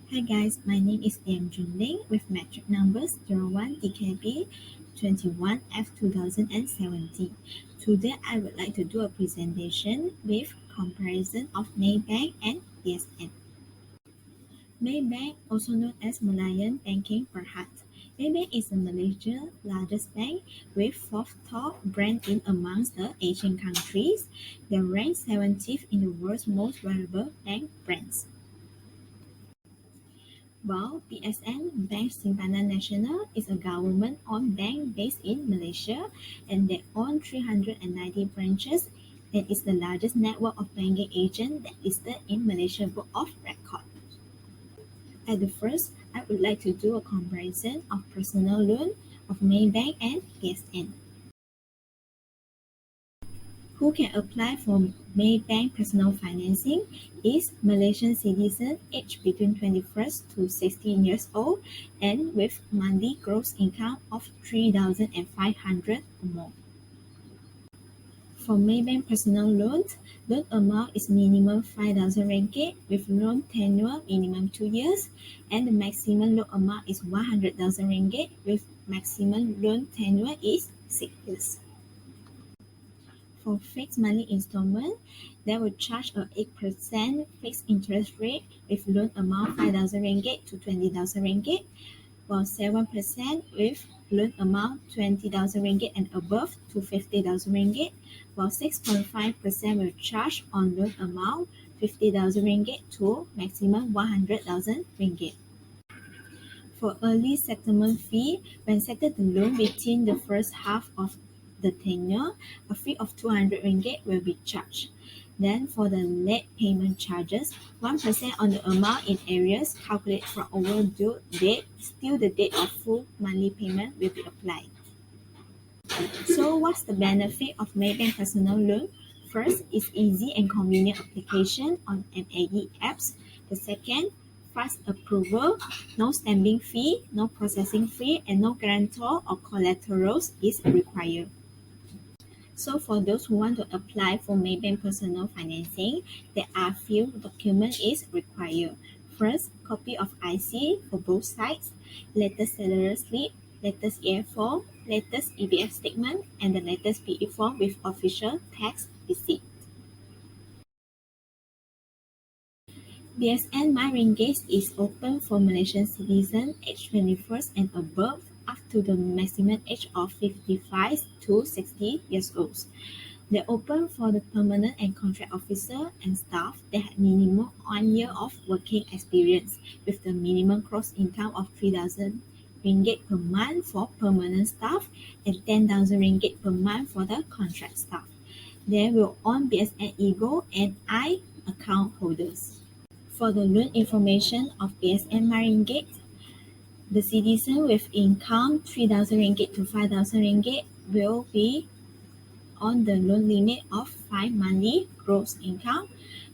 Hi guys, my name is Ling with metric numbers 01DKB 21F2017. Today I would like to do a presentation with comparison of Maybank and BSN. Maybank, also known as Malayan Banking Berhad. Maybank is Malaysia's largest bank with fourth top brand in amongst the Asian countries. They rank 70th in the world's most valuable bank brands. While BSN, Bank Simpanan Nasional, is a government-owned bank based in Malaysia, and they own 390 branches and is the largest network of banking agents that is listed in Malaysia Book of Records. At the first, I would like to do a comparison of personal loan of Maybank and BSN. Who can apply for Maybank personal financing is Malaysian citizen aged between 21st to 16 years old and with monthly gross income of 3,500 or more. For Maybank personal loans, loan amount is minimum 5,000 ringgit with loan tenure minimum 2 years, and the maximum loan amount is 100,000 ringgit with maximum loan tenure is 6 years. For fixed monthly installment, they will charge a 8% fixed interest rate with loan amount 5,000 ringgit to 20,000 ringgit, while 7% with loan amount 20,000 ringgit and above to 50,000 ringgit, while 6.5% will charge on loan amount 50,000 ringgit to maximum 100,000 ringgit. For early settlement fee, when settle the loan within the first half of the tenure, a fee of 200 ringgit will be charged. Then for the late payment charges, 1% on the amount in arrears calculated from overdue date till the date of full monthly payment will be applied. So what's the benefit of Maybank personal loan? First is easy and convenient application on MAE apps. The second, fast approval, no stamping fee, no processing fee, and no guarantor or collaterals is required. So for those who want to apply for Maybank personal financing, there are few documents is required. First, copy of IC for both sides, latest salary slip, latest EF form, latest EBF statement, and the latest PE form with official tax receipt. BSN MyRinggit is open for Malaysian citizens aged 21st and above up to the maximum age of 55 to 60 years old. They open for the permanent and contract officer and staff that have minimum 1 year of working experience with the minimum gross income of 3,000 ringgit per month for permanent staff and 10,000 ringgit per month for the contract staff. They will own BSN Ego and I account holders. For the loan information of BSN MyRinggit, the citizen with income 3,000 ringgit to 5,000 ringgit will be on the loan limit of 5 monthly gross income.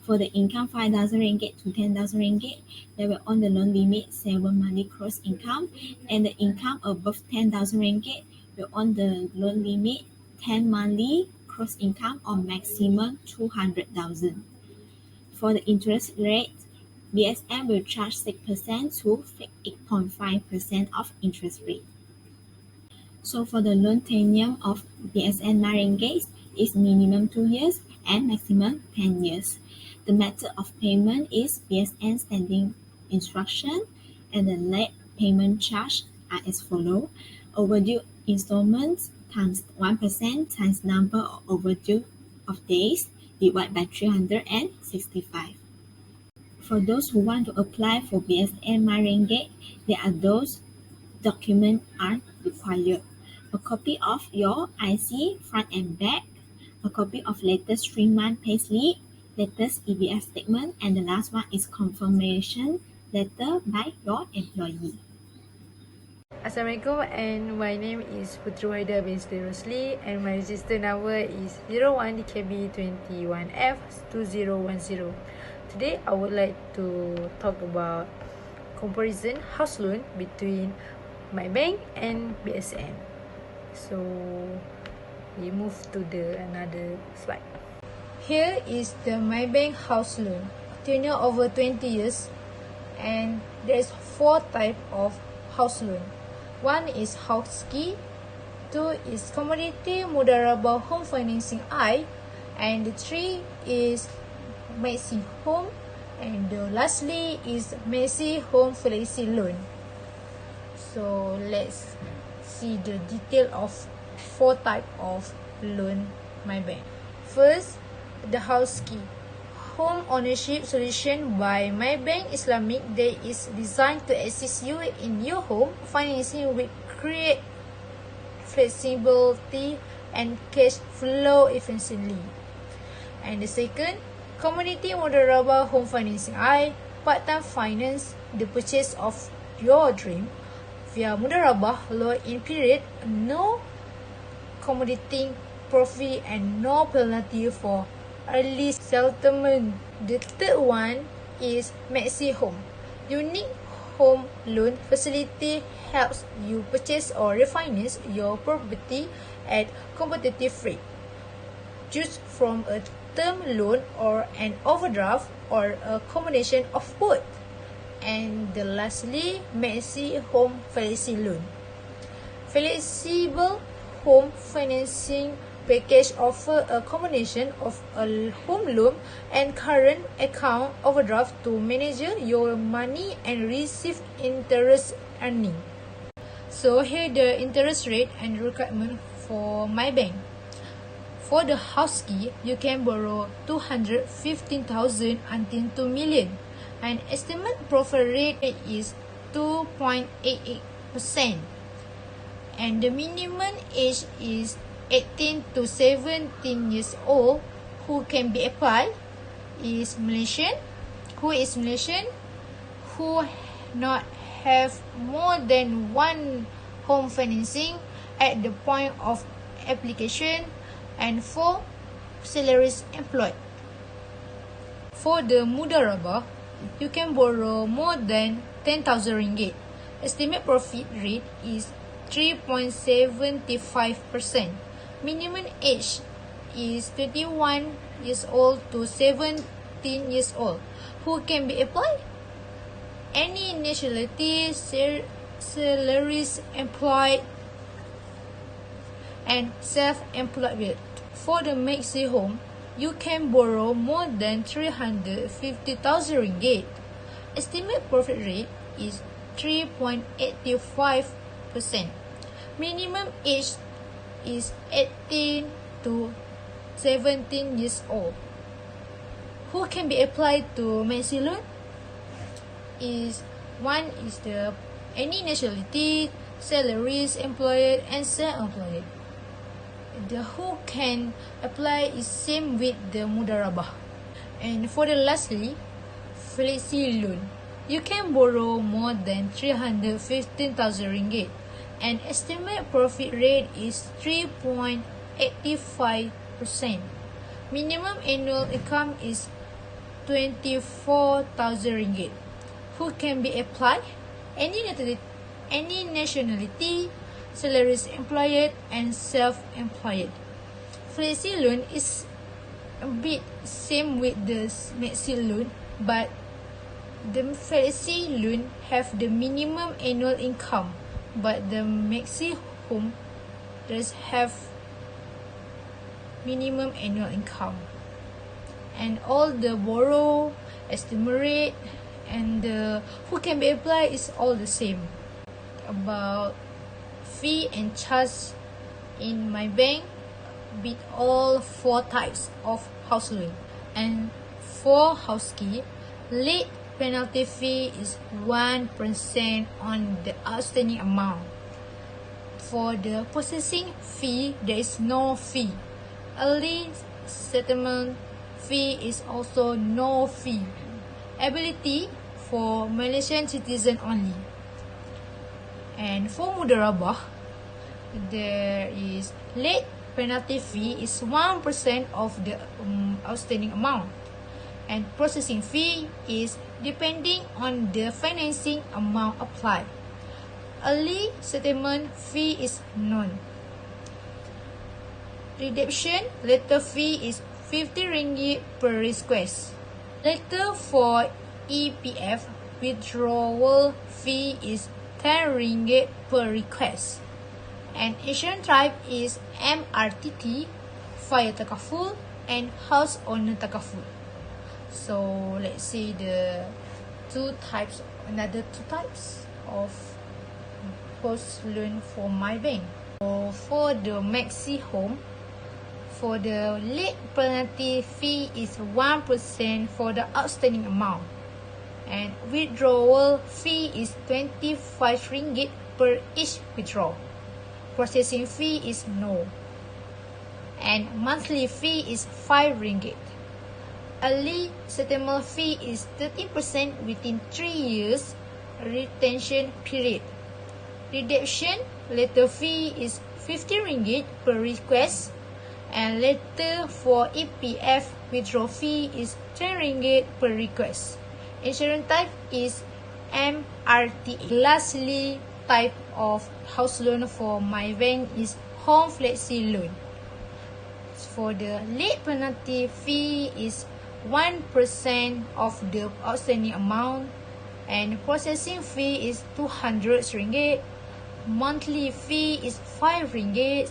For the income 5,000 ringgit to 10,000 ringgit, they will on the loan limit 7 monthly gross income, and the income above 10,000 ringgit will on the loan limit 10 monthly gross income or maximum 200,000. For the interest rate, BSN will charge 6% to 8.5% of interest rate. So for the loan tenure of BSN MyRinggit is minimum 2 years and maximum 10 years. The method of payment is BSN standing instruction, and the late payment charge are as follows. Overdue installments times 1% times number of overdue of days divided by 365. For those who want to apply for BSN MyRinggit, there are those documents are required. A copy of your IC front and back, a copy of latest 3-month payslip, latest EBF statement, and the last one is confirmation letter by your employee. Assalamualaikum, and my name is Puteri WAHIDAH binti ROSLI, and my register number is 01DKB21F2010. Today I would like to talk about comparison house loan between MAYBANK and BSN. So we move to the another slide. Here is the MAYBANK house loan, tenure over 20 years and there's 4 types of house loan. 1 is house key, 2 is Community Mudarabah Home Financing I, and the 3 is Maxi Home, and lastly is Maxi Home Flexi Loan. So let's see the detail of 4 types of loan MAYBANK. First, the house key. Home ownership solution by MAYBANK Islamic that is designed to assist you in your home financing with create flexibility and cash flow efficiently. And the second, Community Mudarabah Home Financing I, part-time finance the purchase of your dream via Mudarabah loan-in period, no accommodating profit and no penalty for early settlement. The third one is Maxi Home. Unique home loan facility helps you purchase or refinance your property at competitive rate. Choose from a term loan or an overdraft or a combination of both. And lastly, Maxi Home Flexi Loan. Flexible home financing package offer a combination of a home loan and current account overdraft to manage your money and receive interest earning. So here the interest rate and requirement for MAYBANK. For the house key, you can borrow 215,000 until 2 million. And estimate profit rate is 2.88%. And the minimum age is 18 to 17 years old. Who can be applied is Malaysian, who not have more than one home financing at the point of application, and 4 salaries employed. For the Mudarabah, you can borrow more than 10,000 ringgit. Estimate profit rate is 3.75%. Minimum age is 21 years old to 17 years old. Who can be applied? Any nationality, salaries employed, and self-employed. For the Maxi Home, you can borrow more than 350,000 ringgit. Estimate profit rate is 3.85%. Minimum age is 18 to 17 years old. Who can be applied to Maxi Loan? One is the any nationality, salaries employed, and self-employed. The who can apply is same with the Mudarabah. And for the lastly, Flexi Loan. You can borrow more than 315,000 ringgit. And estimate profit rate is 3.85%. Minimum annual income is 24,000 ringgit. Who can be applied? Any nationality, salaries employed, and self-employed. Flexi Loan is a bit same with the Maxi Loan, but the Flexi Loan have the minimum annual income, but the Maxi Home does have minimum annual income. And all the borrow, estimate rate, and the who can be applied is all the same. About fee and charge in MAYBANK with all 4 types of house loan. And for house key, late penalty fee is 1% on the outstanding amount. For the processing fee, there is no fee. Early settlement fee is also no fee. Ability for Malaysian citizen only. And for Mudarabah, there is late penalty fee is 1% of the outstanding amount. And processing fee is depending on the financing amount applied. Early settlement fee is none. Redemption letter fee is 50 ringgit per request. Letter for EPF withdrawal fee is 10 ringgit per request. And insurance type is MRTT, fire takaful, and house owner takaful. So let's see the another two types of house loan for MAYBANK. So for the maxi home, for the late penalty fee is 1% for the outstanding amount, and withdrawal fee is 25 ringgit per each withdrawal. Processing fee is no, and monthly fee is 5 ringgit. Early settlement fee is 30% within 3 years retention period. Redemption letter fee is 50 ringgit per request, and letter for EPF withdrawal fee is 10 ringgit per request. Insurance type is MRTA. Lastly, type of house loan for MAYBANK is home flexi loan. For the late penalty fee is 1% of the outstanding amount, and processing fee is 200 ringgit. Monthly fee is 5 ringgit.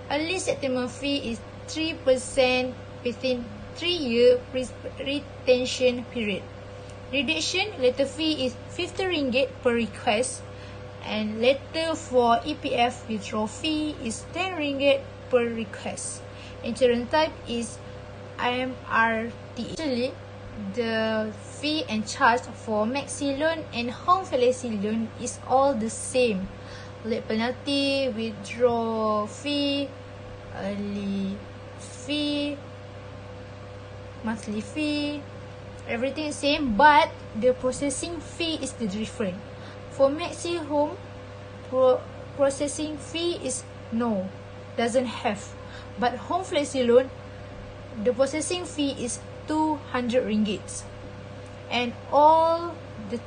Early settlement fee is 3% within 3-year retention period. Redemption letter fee is 50 ringgit per request, and letter for EPF withdrawal fee is 10 ringgit per request. Insurance type is MRT. Actually, the fee and charge for maxi loan and home flexi loan is all the same. Late penalty, withdrawal fee, early fee, monthly fee, everything is same, but the processing fee is the different. For maxi home, processing fee is no, doesn't have. But home flexi loan, the processing fee is 200 ringgit. And all the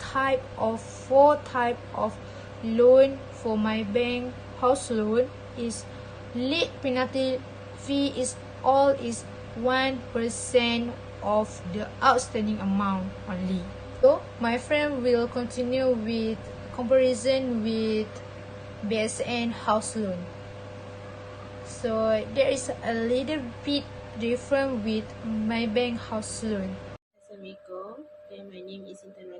four type of loan for MAYBANK house loan is late penalty fee is 1% of the outstanding amount only. So my friend will continue with comparison with BSN house loan. So there is a little bit different with MAYBANK house loan. Assalamualaikum, my name is Intan,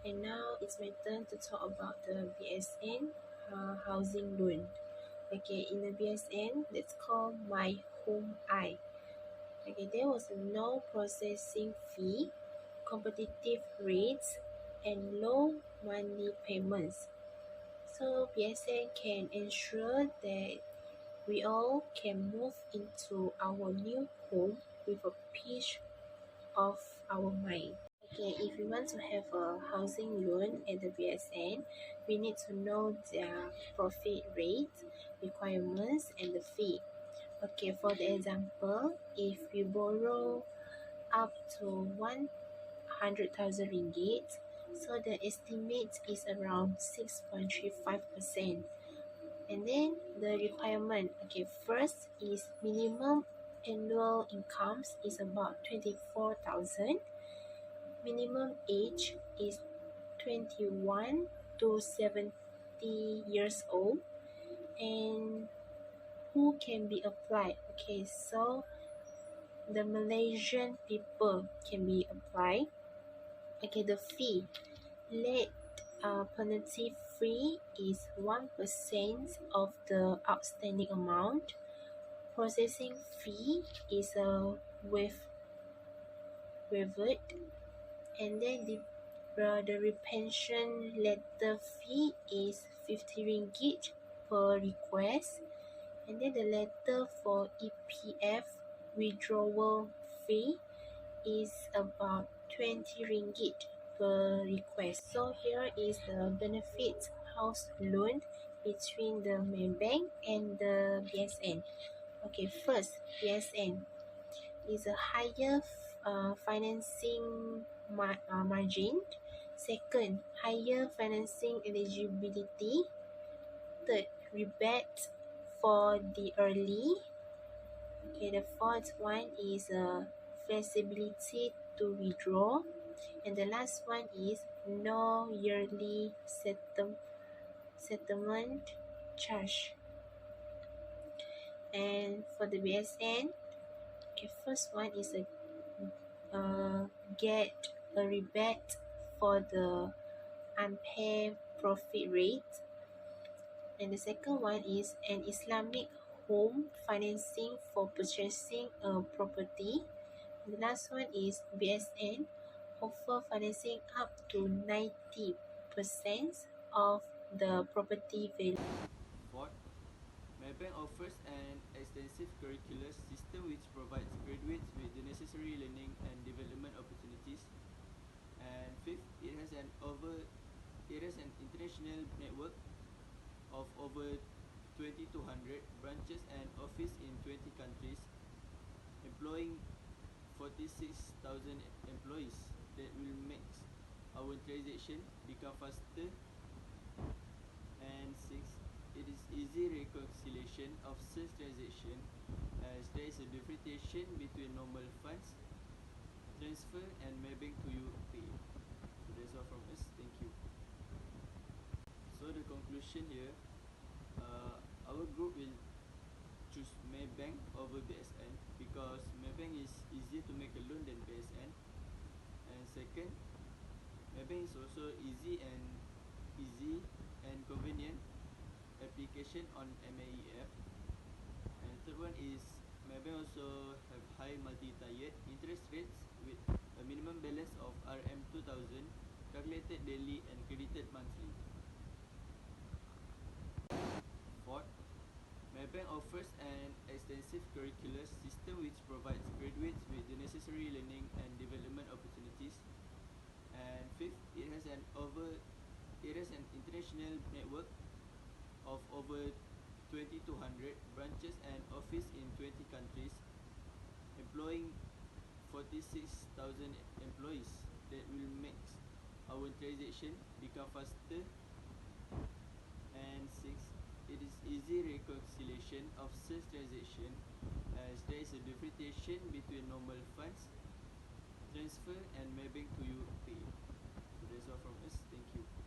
and now it's my turn to talk about the BSN housing loan. Okay, in the BSN, let's call My Home I. Okay, there was no processing fee, competitive rates, and low monthly payments. So BSN can ensure that we all can move into our new home with a peace of our mind. Okay, if we want to have a housing loan at the BSN, we need to know their profit rate, requirements, and the fee. Okay, for the example, if we borrow up to 100,000 ringgit, so the estimate is around 6.35%. And then the requirement, okay, first is minimum annual incomes is about 24,000. Minimum age is 21 to 70 years old. And who can be applied? Okay, so the Malaysian people can be applied. Okay, the fee, late penalty fee is 1% of the outstanding amount. Processing fee is waived, and then the retention letter fee is 50 ringgit per request, and then the letter for EPF withdrawal fee is about 20 ringgit per request. So here is the benefit house loan between the MAYBANK and the BSN. Okay, first, BSN is a higher financing margin. Second, higher financing eligibility. Third, rebate for the early. Okay, the fourth one is flexibility to withdraw. And the last one is no yearly settlement charge. And for the BSN, okay, first one is a get a rebate for the unpaid profit rate. And the second one is an Islamic home financing for purchasing a property. The last one is BSN offer financing up to 90% of the property value. Fourth, MAYBANK offers an extensive curricular system which provides graduates with the necessary learning and development opportunities. And fifth, it has an international network of over 2,200 branches and offices in 20 countries, employing 46,000 employees that will make our transaction become faster. And six, it is easy reconciliation of such transaction as there is a differentiation between normal funds transfer and MAYBANK to you pay. So that's all from us. Thank you. So the conclusion here, our group will choose MAYBANK over BSN because MAYBANK is easier to make a loan than BSN. And second, MAYBANK is also easy and convenient application on MAE app. And third one is MAYBANK also have high multi-tiered interest rates with a minimum balance of RM2,000 calculated daily and credited monthly. Fourth, MAYBANK offers an extensive curricular system which provides graduates with the necessary learning and development opportunities. And fifth, it has an international network of over 2,200 branches and offices in 20 countries, employing 46,000 employees that will make our transaction become faster. And six, it is easy reconciliation of such transaction as there is a differentiation between normal funds transfer and MAYBANK to you pay. So that's all from us. Thank you.